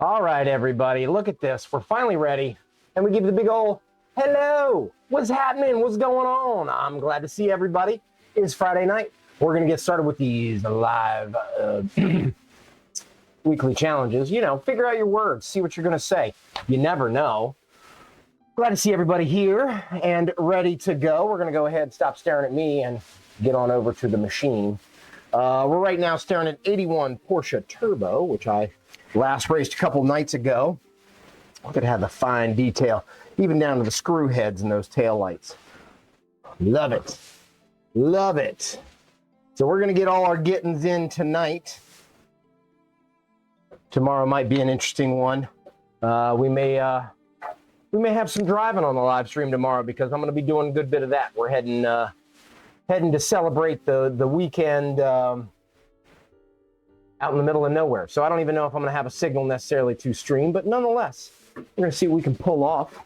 All right, everybody, look at this. We're finally ready, and we give the big old hello. What's happening? What's going on? I'm glad to see everybody. It's Friday night. We're going to get started with these live weekly challenges. You know, figure out your words, see what you're going to say. You never know. Glad to see everybody here and ready to go. We're going to go ahead and stop staring at me and get on over to the machine. We're right now staring at 81 Porsche Turbo, which I last raced a couple nights ago. Look at how the fine detail, even down to the screw heads and those tail lights. Love it. Love it. So we're going to get all our gettings in tonight. Tomorrow might be an interesting one. We may have some driving on the live stream tomorrow because I'm going to be doing a good bit of that. We're heading to celebrate the weekend out in the middle of nowhere. So I don't even know if I'm going to have a signal necessarily to stream, but nonetheless, we're going to see what we can pull off.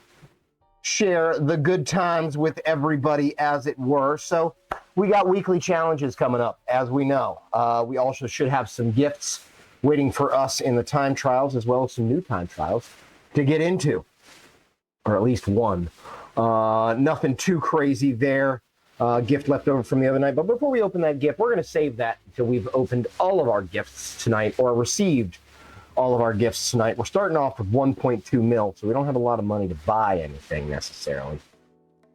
Share the good times with everybody, as it were. So we got weekly challenges coming up, as we know. We also should have some gifts waiting for us in the time trials, as well as some new time trials to get into, or at least one. Nothing too crazy there. Gift left over from the other night. But before we open that gift, we're going to save that until we've opened all of our gifts tonight, or received all of our gifts tonight. We're starting off with 1.2 mil, so we don't have a lot of money to buy anything necessarily.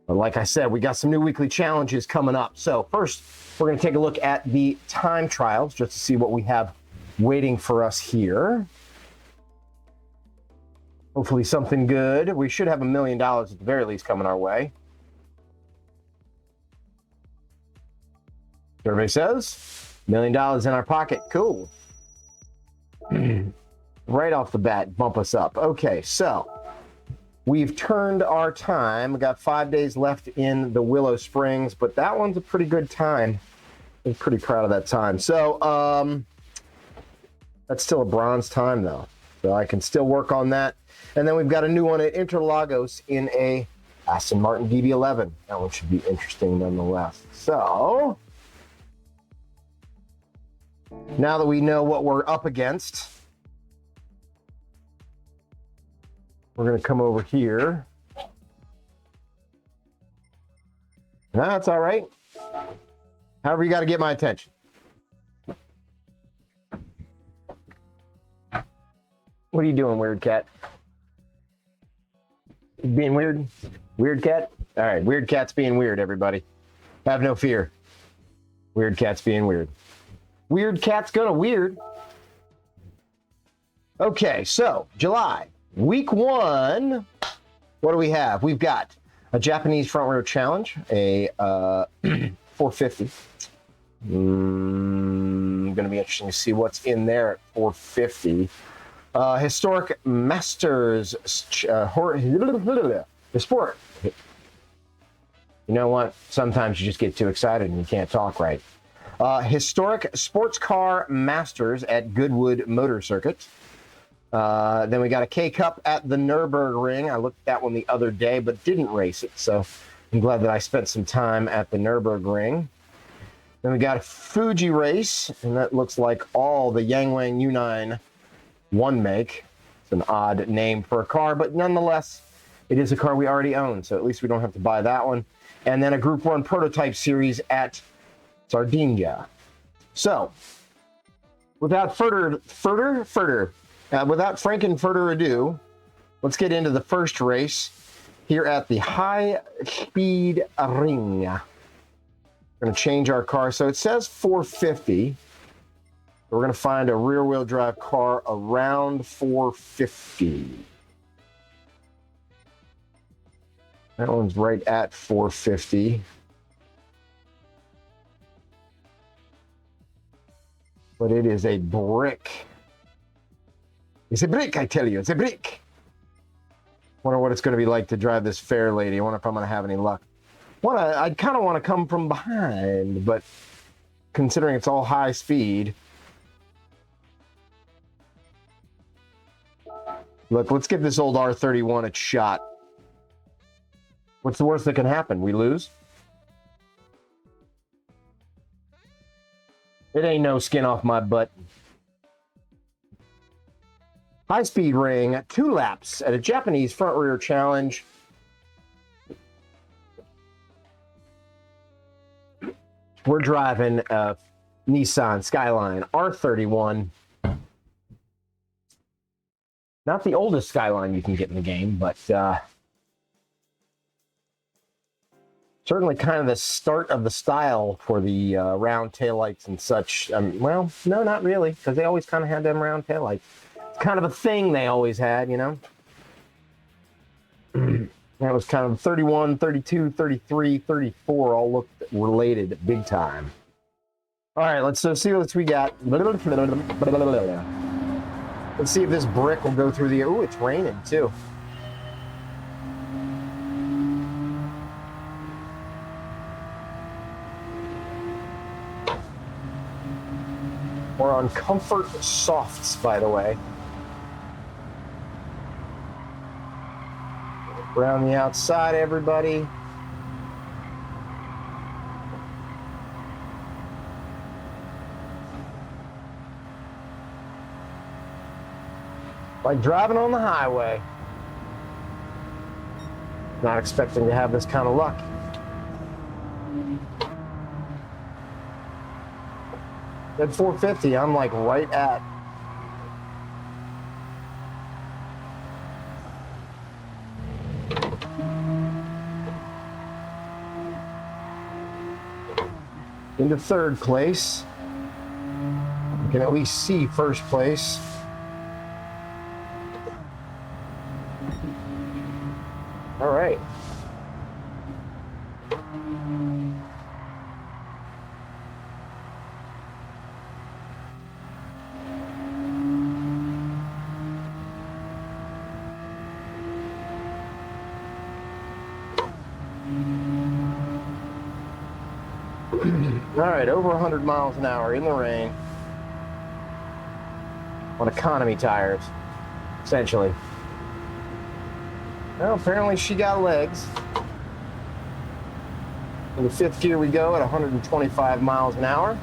But like I said, we got some new weekly challenges coming up. So first, we're going to take a look at the time trials just to see what we have waiting for us here. Hopefully something good. We should have $1 million at the very least coming our way. Survey says $1 million in our pocket. Cool. Right off the bat, bump us up. Okay, so we've turned our time. We got 5 days left in the Willow Springs, but that one's a pretty good time. I'm pretty proud of that time. So that's still a bronze time though, so I can still work on that. And then we've got a new one at Interlagos in a Aston Martin DB11. That one should be interesting nonetheless. So now that we know what we're up against, we're going to come over here. That's all right. However, you got to get my attention. What are you doing, weird cat? Being weird? Weird cat? All right, weird cat's being weird, everybody. Have no fear. Weird cat's being weird. Weird cat's gonna weird. Okay, so July, week 1. What do we have? We've got a Japanese front row challenge, a 450. Gonna be interesting to see what's in there at 450. Historic Masters the sport. You know what? Sometimes you just get too excited and you can't talk right. Historic Sports Car Masters at Goodwood Motor Circuit. Then we got a K-Cup at the Nürburgring. I looked at that one the other day, but didn't race it, so I'm glad that I spent some time at the Nürburgring. Then we got a Fuji race, and that looks like all the Yangwang U9 one make. It's an odd name for a car, but nonetheless, it is a car we already own, so at least we don't have to buy that one. And then a Group 1 prototype series at Sardinia. So, without further ado, let's get into the first race here at the High Speed Ring. We're going to change our car. So it says 450. We're going to find a rear-wheel drive car around 450. That one's right at 450. But it is a brick. It's a brick, I tell you. It's a brick. Wonder what it's going to be like to drive this fair lady. I wonder if I'm going to have any luck. I'd kind of want to come from behind, but considering it's all high speed. Look, let's give this old R31 a shot. What's the worst that can happen? We lose? It ain't no skin off my butt. High-speed ring, 2 laps at a Japanese front-rear challenge. We're driving a Nissan Skyline R31. Not the oldest Skyline you can get in the game, but certainly kind of the start of the style for the round taillights and such. Well, no, not really, because they always kind of had them round taillights. It's kind of a thing they always had, you know? That was kind of 31, 32, 33, 34 all looked related big time. All right, let's see what we got. Let's see if this brick will go through the... Ooh, it's raining, too. We're on Comfort Softs, by the way. Around the outside, everybody. Like driving on the highway. Not expecting to have this kind of luck. At 450, I'm like right at. Into third place. You can at least see first place. All right. All right, over 100 miles an hour in the rain on economy tires, essentially. Well, apparently she got legs. In the 5th gear we go at 125 miles an hour.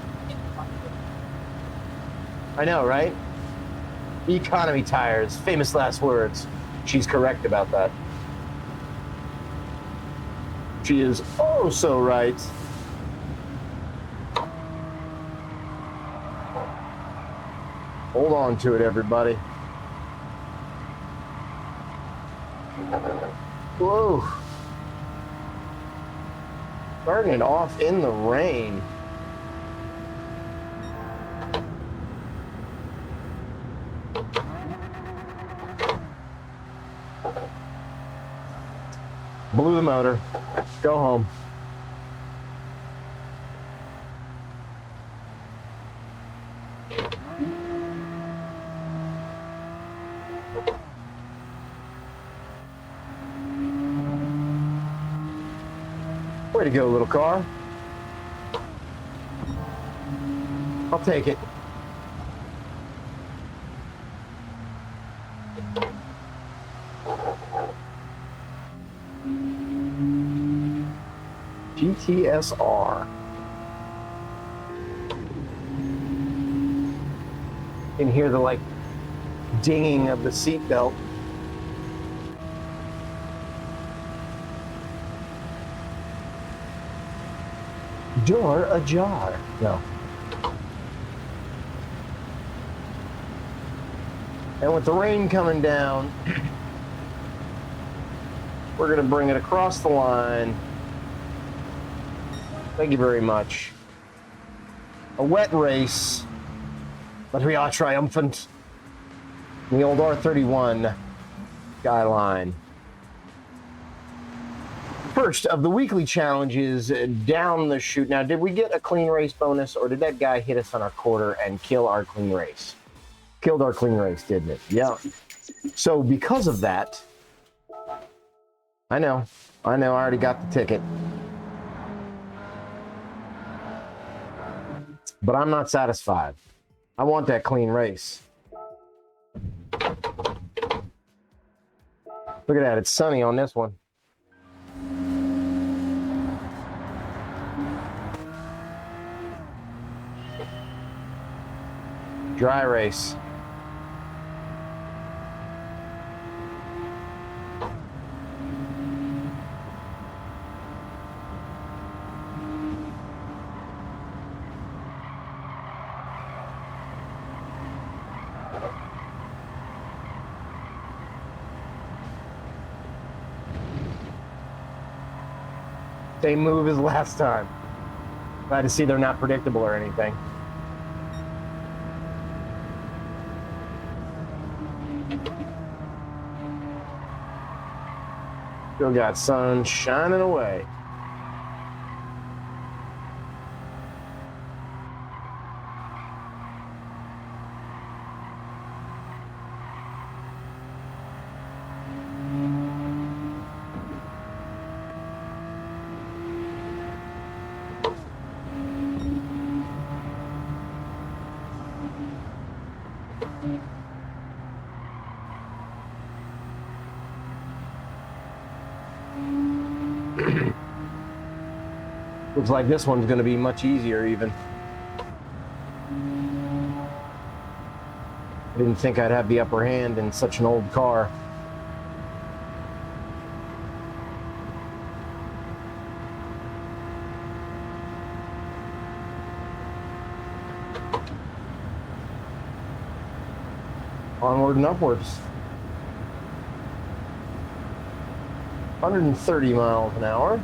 I know, right? Economy tires, famous last words. She's correct about that. She is oh so right. Hold on to it, everybody. Whoa. Starting it off in the rain. Blew the motor. Go home. Way to go, little car. I'll take it. GTSR. You can hear the like dinging of the seatbelt. Door ajar. No. And with the rain coming down, we're going to bring it across the line. Thank you very much. A wet race, but we are triumphant. The old R31 Skyline. First of the weekly challenges down the chute. Now, did we get a clean race bonus, or did that guy hit us on our quarter and kill our clean race? Killed our clean race, didn't it? Yeah. So because of that, I know, I already got the ticket. But I'm not satisfied. I want that clean race. Look at that, it's sunny on this one. Dry race. same move as last time. Glad to see they're not predictable or anything. Still got sun shining away. Looks like this one's going to be much easier even. I didn't think I'd have the upper hand in such an old car. Onward and upwards. 130 miles an hour.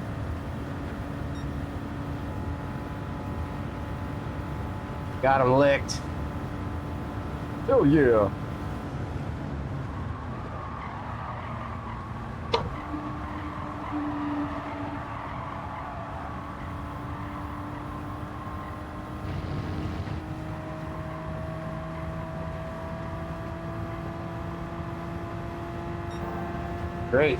Got him licked. Oh yeah. Great.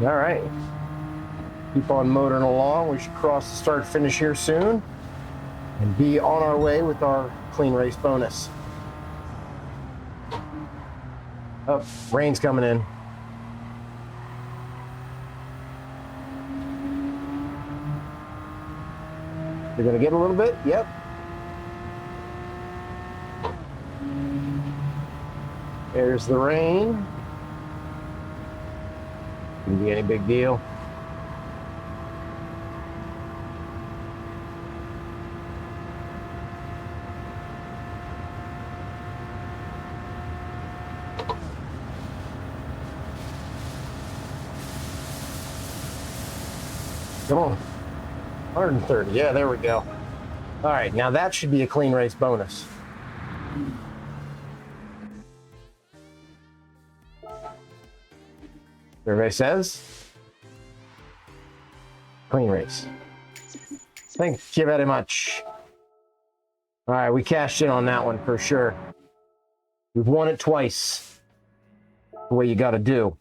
All right, keep on motoring along. We should cross the start finish here soon and be on our way with our clean race bonus. Oh, rain's coming in. You're gonna get a little bit? Yep. There's the rain. Couldn't be any big deal. Come on. 130. Yeah, there we go. All right, now that should be a clean race bonus. Survey says clean race. Thank you very much. All right, we cashed in on that one for sure. We've won it twice. The way you got to do.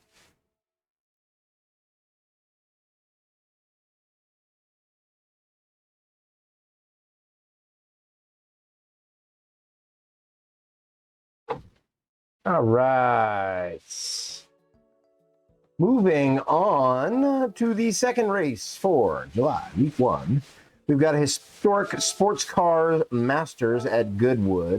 All right. Moving on to the second race for July, week 1. We've got a historic sports car masters at Goodwood.